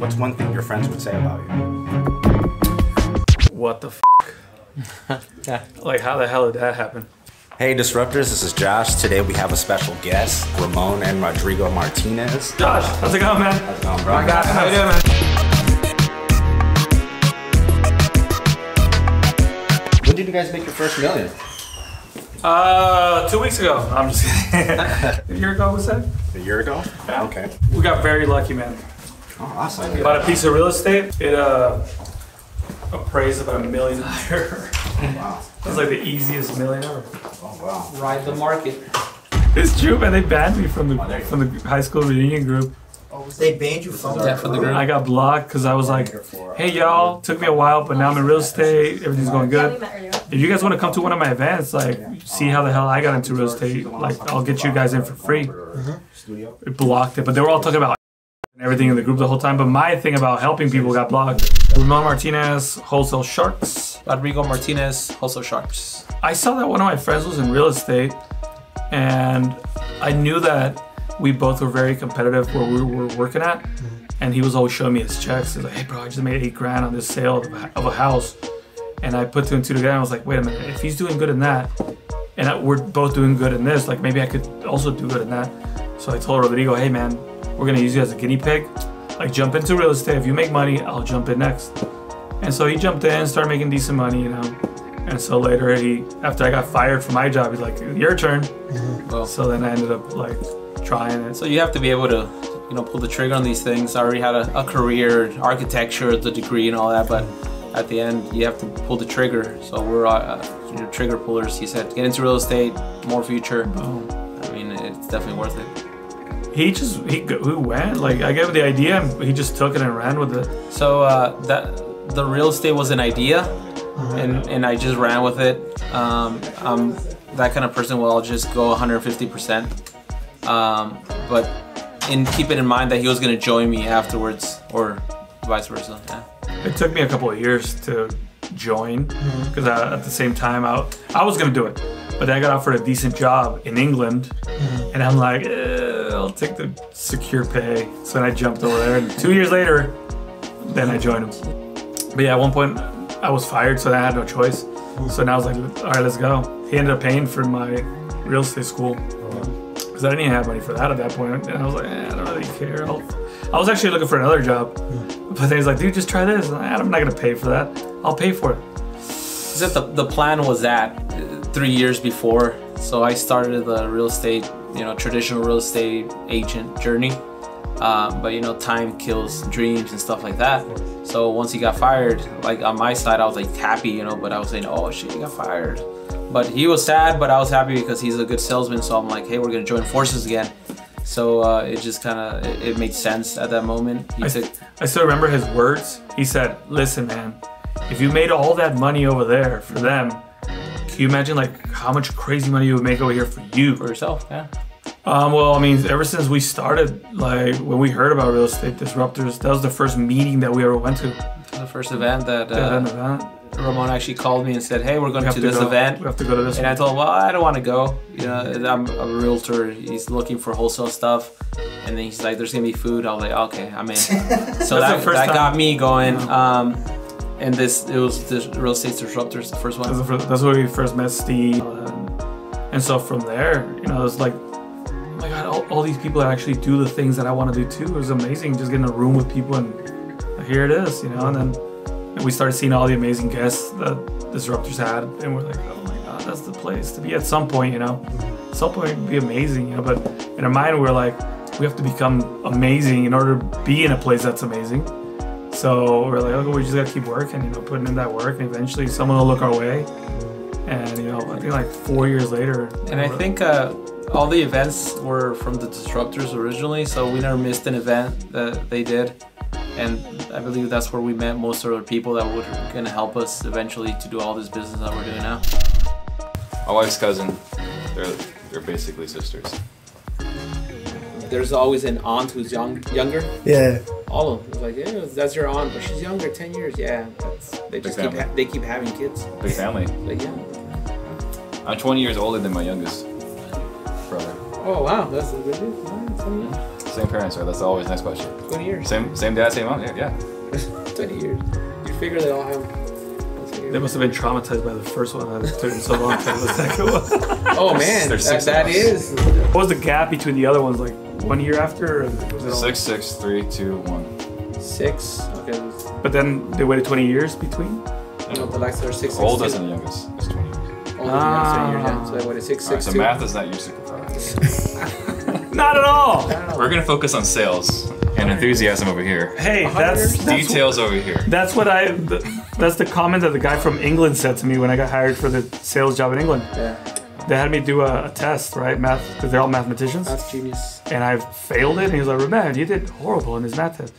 What's one thing your friends would say about you? What the f? Yeah. Like, how the hell did that happen? Hey Disruptors, this is Josh. Today we have a special guest, Ramon and Rodrigo Martinez. Josh, how's it going, man? How's it going, bro? I got it. How you doing, man? When did you guys make your first million? 2 weeks ago. I'm just kidding. A year ago, was that? A year ago? Yeah. Okay. We got very lucky, man. Oh, awesome. Bought a piece of real estate. It appraised about $1 million. Wow. That's like the easiest million ever. Oh, wow. Ride the market. It's true, man. They banned me from the high school reunion group. They banned you from Yeah, from the group. I got blocked because I was like, hey y'all, took me a while, but now I'm in real estate, everything's going good. If you guys want to come to one of my events, like, see how the hell I got into real estate, like, I'll get you guys in for free. It blocked it, but they were all talking about everything in the group the whole time, but my thing about helping people got blocked. Ramon Martinez, Wholesale Sharks. Rodrigo Martinez, Wholesale Sharks. I saw that one of my friends was in real estate, and I knew that we both were very competitive where we were working at, and he was always showing me his checks. He's like, hey bro, I just made $8 grand on this sale of a house. And I put two and two together and I was like, wait a minute, if he's doing good in that, and we're both doing good in this, like maybe I could also do good in that. So I told Rodrigo, hey man, we're gonna use you as a guinea pig. Like, jump into real estate. If you make money, I'll jump in next. And so he jumped in, started making decent money, you know. And so later after I got fired from my job, he's like, your turn. Well, so then I ended up like trying it. so you have to be able to, you know, pull the trigger on these things. I already had a career, architecture, the degree and all that, but at the end you have to pull the trigger. So we're trigger pullers. He said, get into real estate, more future. I mean, it's definitely worth it. He went, like, I gave him the idea and he just took it and ran with it. So the real estate was an idea, and I just ran with it. I'm that kind of person where I'll just go 150%. But keep it in mind that he was going to join me afterwards, or vice versa. Yeah. It took me a couple of years to join because at the same time I was going to do it, but then I got offered a decent job in England, and I'm like, I'll take the secure pay. So then I jumped over there, and 2 years later, then I joined him. But yeah, at one point I was fired, so I had no choice. So now I was like, all right, let's go. He ended up paying for my real estate school because I didn't even have money for that at that point. And I was like, I don't really care. I was actually looking for another job, but then he's like, dude, just try this. And I'm not gonna pay for that. I'll pay for it. The plan was that 3 years before, so I started the real estate, you know, traditional real estate agent journey. But you know, time kills dreams and stuff like that. So once he got fired, like on my side, I was like happy, you know, but I was saying, oh shit, he got fired. But he was sad, but I was happy because he's a good salesman. So I'm like, hey, we're gonna join forces again. So it just kind of, it made sense at that moment. I still remember his words. He said, listen, man, if you made all that money over there for them, can you imagine like how much crazy money you would make over here for you? For yourself, yeah. Well, I mean, ever since we started, like when we heard about Real Estate Disruptors, that was the first meeting that we ever went to. The first event that Ramon actually called me and said, hey, we're going to this event. We have to go to this and one. I told him, well, I don't want to go. You know, I'm a realtor. He's looking for wholesale stuff. And then he's like, there's going to be food. I was like, okay, I'm in. So that got me going. And it was the Real Estate Disruptors, the first one. That's where we first met Steve. And so from there, you know, it was like, oh my God, all these people that actually do the things that I want to do too. It was amazing just getting in a room with people and here it is, you know. And then we started seeing all the amazing guests that Disruptors had, and we're like, oh my God, that's the place to be at some point, you know. At some point it'd be amazing, you know, but in our mind we're like, we have to become amazing in order to be in a place that's amazing. So we're like, okay, we just gotta keep working, you know, putting in that work, and eventually someone will look our way. And you know, I think like 4 years later. And I think all the events were from the Disruptors originally, so we never missed an event that they did. And I believe that's where we met most of the people that were going to help us eventually to do all this business that we're doing now. My wife's cousin, they're basically sisters. There's always an aunt who's younger. Yeah. All of them. It's like, yeah, that's your aunt, but she's younger, 10 years. Yeah, they keep having kids. Big family. Like, yeah. I'm 20 years older than my youngest brother. Oh wow, that's a good news. Same parents, right? That's always the next question. 20 years. Same dad, same mom. Yeah. 20 years. You figure they all have. They must have been traumatized by the first one. That it took so long to the second one. Oh man, that is. What was the gap between the other ones? Like 1 year after? Or was it all... 6, 6, 3, 2, 1. 6. Okay. But then they waited 20 years between? No, the likes are 6. The oldest and the youngest is 20 years. Yeah. So they waited 6, 6, So 2. math is not your superpower. Not at all! We're gonna focus on sales and enthusiasm over here. Hey, that's Details over here. That's what that's the comment that the guy from England said to me when I got hired for the sales job in England. Yeah. They had me do a test, right? Math, because they're all mathematicians. That's genius. And I failed it, and he was like, "Man, you did horrible in this math test.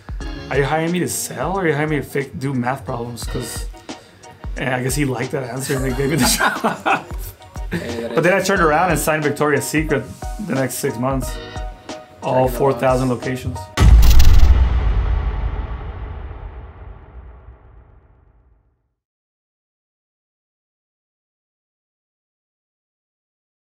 Are you hiring me to sell, or are you hiring me to do math problems?" And I guess he liked that answer, and they gave me the job. But then I turned around and signed Victoria's Secret the next 6 months. All 4,000 locations.